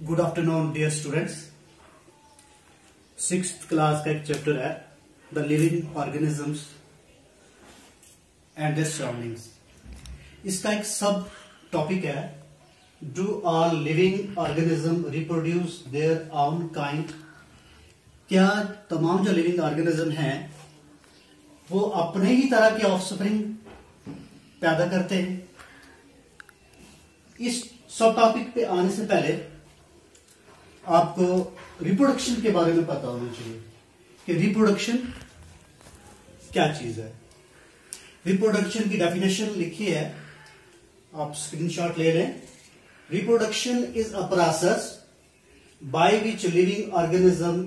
Good afternoon dear students. Sixth class का एक chapter है the living organisms and their surroundings. इसका एक सब टॉपिक है do all living organism reproduce their own kind. क्या तमाम जो लिविंग ऑर्गेनिज्म हैं वो अपने ही तरह के ऑफस्प्रिंग पैदा करते हैं। इस सब टॉपिक पे आने से पहले आपको रिप्रोडक्शन के बारे में पता होना चाहिए कि रिप्रोडक्शन क्या चीज है। रिप्रोडक्शन की डेफिनेशन लिखी है, आप स्क्रीनशॉट ले लें। Reproduction is a process by which living organism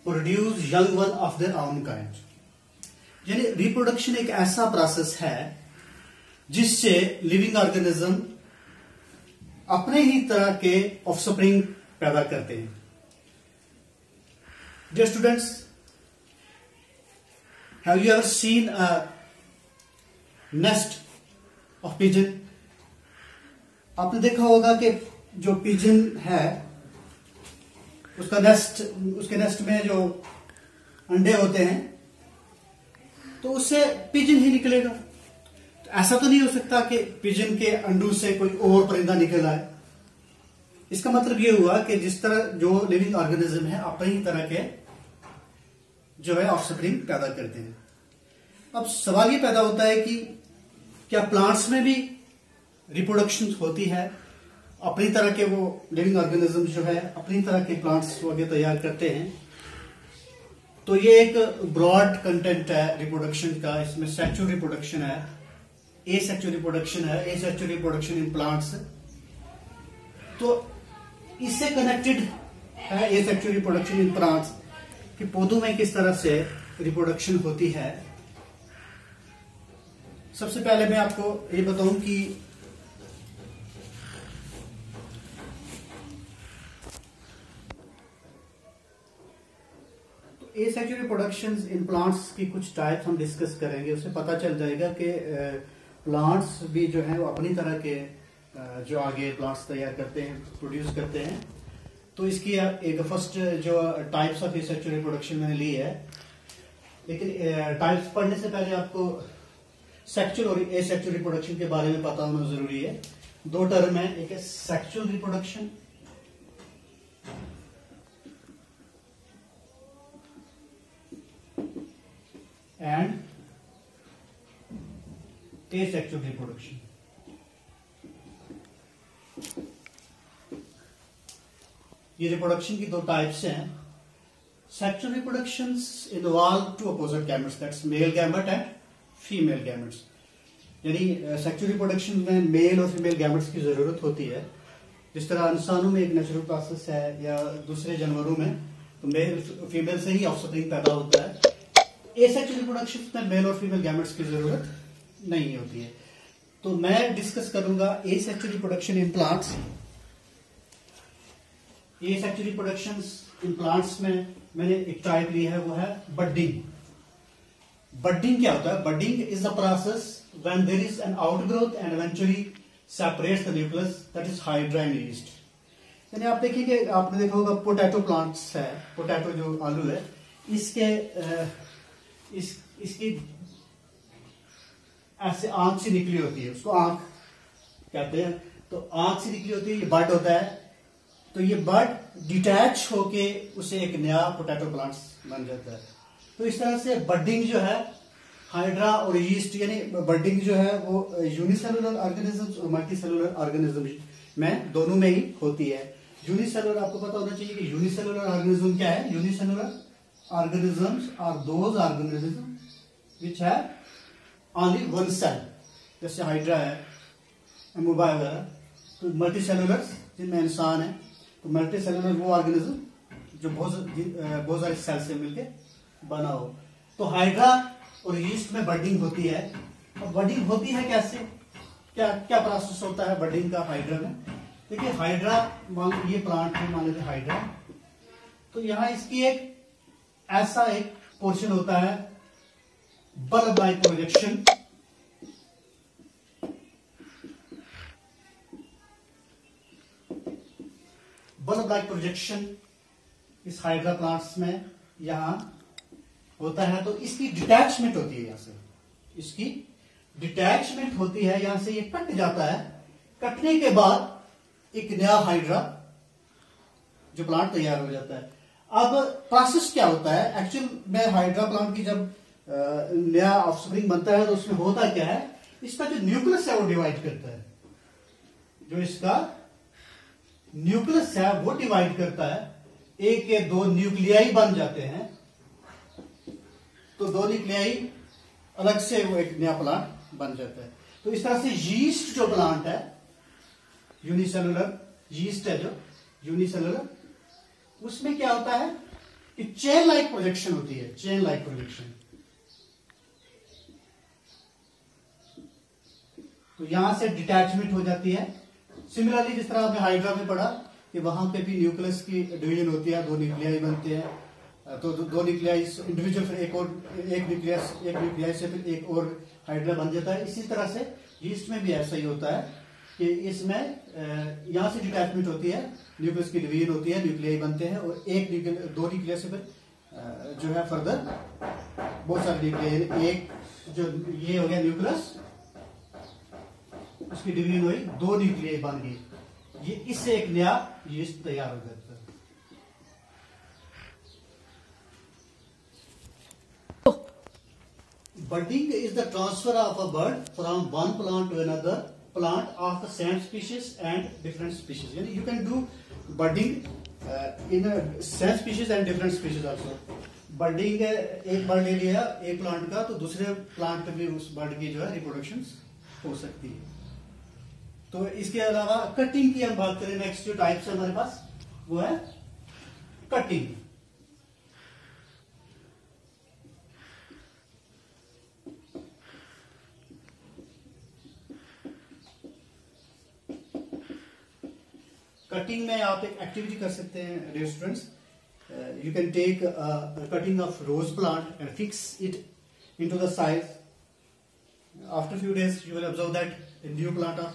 produce young one of their own kind. यानी रिप्रोडक्शन एक ऐसा प्रोसेस है जिससे लिविंग ऑर्गेनिज्म अपने ही तरह के ऑफस्प्रिंग पैदा करते हैं। Dear students, have you ever seen a nest of pigeon? आपने देखा होगा कि जो पिजन है उसके नेस्ट में जो अंडे होते हैं तो उससे पिजन ही निकलेगा। तो ऐसा तो नहीं हो सकता कि पिजन के अंडों से कोई और परिंदा निकल आए। इसका मतलब यह हुआ कि जिस तरह जो लिविंग ऑर्गेनिज्म है अपनी ही तरह के जो है ऑफस्प्रिंग पैदा करते हैं। अब सवाल ये पैदा होता है कि क्या प्लांट्स में भी रिप्रोडक्शन होती है? अपनी तरह के वो लिविंग ऑर्गेनिज्म जो है अपनी तरह के प्लांट्स वगैरह तैयार करते हैं। तो ये एक ब्रॉड कंटेंट है रिप्रोडक्शन का। इसमें सेक्सुअल रिप्रोडक्शन है, एसेक्सुअल रिप्रोडक्शन है, एसेक्सुअल रिप्रोडक्शन इन प्लांट्स। तो इससे कनेक्टेड है एसेक्सुअल रिप्रोडक्शन इन प्लांट्स कि पौधों में किस तरह से रिप्रोडक्शन होती है। सबसे पहले मैं आपको ये बताऊं कि एसेक्सुअल रिप्रोडक्शन इन प्लांट्स की कुछ टाइप हम डिस्कस करेंगे। उससे पता चल जाएगा कि प्लांट्स भी जो है वो अपनी तरह के जो आगे प्लांट्स तैयार करते हैं, प्रोड्यूस करते हैं। तो इसकी एक फर्स्ट जो टाइप्स ऑफ एसेक्सुअल रिप्रोडक्शन मैंने ली है। लेकिन टाइप्स पढ़ने से पहले आपको सेक्सुअल और एसेक्सुअल रिप्रोडक्शन के बारे में पता होना जरूरी है। दो टर्म है, एक है sexual reproduction and asexual reproduction. ये रिप्रोडक्शन की दो टाइप्स हैं। Sexual reproductions involve two opposite gametes, that's male gamete and female gametes. यानी सेक्सुअल रिप्रोडक्शन में मेल और फीमेल गैमेट्स की जरूरत होती है। जिस तरह इंसानों में एक नेचुरल प्रोसेस है या दूसरे जानवरों में तो मेल फीमेल से ही ऑफस्प्रिंग पैदा होता है। एसेक्सुअल रिप्रोडक्शन में मेल और फीमेल गैमेट्स की जरूरत नहीं होती है। तो मैं डिस्कस करूंगा asexual reproduction in plants. Asexual reproduction in plants में मैंने एक टाइप ली है, वो है बडिंग। बडिंग क्या होता है? Budding is a process when there is an outgrowth and eventually separates the nucleus, that is hydra in yeast. यानी आप देखिए कि आपने देखा होगा पोटैटो प्लांट्स है, पोटैटो जो आलू है, इसकी ऐसे आंख से निकली होती है, उसको आंख कहते हैं। तो आंख से निकली होती है, ये बड होता है। तो ये बड डिटैच होके उसे एक नया पोटैटो प्लांट्स बन जाता है। तो इस तरह से बडिंग जो है हाइड्रा और यीस्ट, यानी बडिंग जो है वो यूनिसेलुलर ऑर्गेनिजम्स और मल्टीसेलुलर ऑर्गेनिजम्स में दोनों में ही होती है। यूनिसेलुलर आपको पता होना चाहिए कि यूनिसेलुलर ऑर्गेनिज्म क्या है। Unicellular organisms are those organism which have only one cell, जैसे हाइड्रा है, अमूबा वगैरह। तो मल्टीसेलुलर जिनमें इंसान है, तो मल्टीसेलुलर वो ऑर्गेनिज्म जो बहुत सारे सेल से मिलकर बना हो। तो हाइड्रा और यीस्ट में बडिंग होती है। अब बडिंग होती है कैसे, क्या क्या प्रोसेस होता है बडिंग का हाइड्रा में? देखिए हाइड्रा, ये प्लांट है, मान लीजिए हाइड्रा। तो यहां इसकी एक ऐसा एक पोर्शन होता है bulb like projection, bulb like projection इस हाइड्रा प्लांट्स में यहां होता है। तो इसकी डिटैचमेंट होती है, यहां से इसकी डिटैचमेंट होती है, यहां से ये कट जाता है। कटने के बाद एक नया हाइड्रा जो प्लांट तैयार हो जाता है। अब प्रोसेस क्या होता है एक्चुअल में, हाइड्रा प्लांट की जब नया ऑफस्प्रिंग बनता है तो उसमें होता क्या है, इसका जो न्यूक्लियस है वो डिवाइड करता है। जो इसका न्यूक्लियस है वो डिवाइड करता है, एक के दो न्यूक्लियाई बन जाते हैं। तो दो न्यूक्लियाई अलग से वो एक नया प्लांट बन जाता है। तो इस तरह से यीस्ट जो प्लांट है, यूनिसेलुलर यीस्ट है जो यूनिसेलुलर, उसमें क्या होता है कि चेन लाइक प्रोजेक्शन होती है, चेन लाइक प्रोजेक्शन। तो यहां से डिटैचमेंट हो जाती है। सिमिलरली जिस तरह आपने हाइड्रा में पढ़ा कि वहां पे भी न्यूक्लियस की डिवीजन होती है, दो न्यूक्लियाई बनते हैं। तो दो न्यूक्लियाई इंडिविजुअल, फिर एक न्यूक्लियाई से फिर एक और हाइड्रा बन जाता है। इसी तरह से यीस्ट में भी ऐसा ही होता है कि इसमें यहां से डिटैचमेंट होती है, न्यूक्लियस की डिवीजन होती है, न्यूक्लियाई बनते हैं, और दो न्यूक्लियस से फिर जो है फर्दर बहुत सारे न्यूक्लियाई, एक जो ये हो गया न्यूक्लियस, उसकी डिवीजन हुई, दो न्यूक्लियाई बन गई, ये इससे एक नया यीस्ट तैयार हो जाता है। Budding is the transfer of a bud from one plant to another plant of the same species and different species. Yani you can do budding in a same species and different species also. Budding एक bird ले लिया एक plant का, तो दूसरे plant पे भी उस बर्ड की जो है रिप्रोडक्शन हो सकती है। तो इसके अलावा कटिंग की हम बात करें, नेक्स्ट जो टाइप्स है हमारे पास वो है कटिंग। कटिंग में आप एक एक्टिविटी कर सकते हैं dear students. You can take cutting of rose plant and fix it into the size. After few days you will observe that a new plant of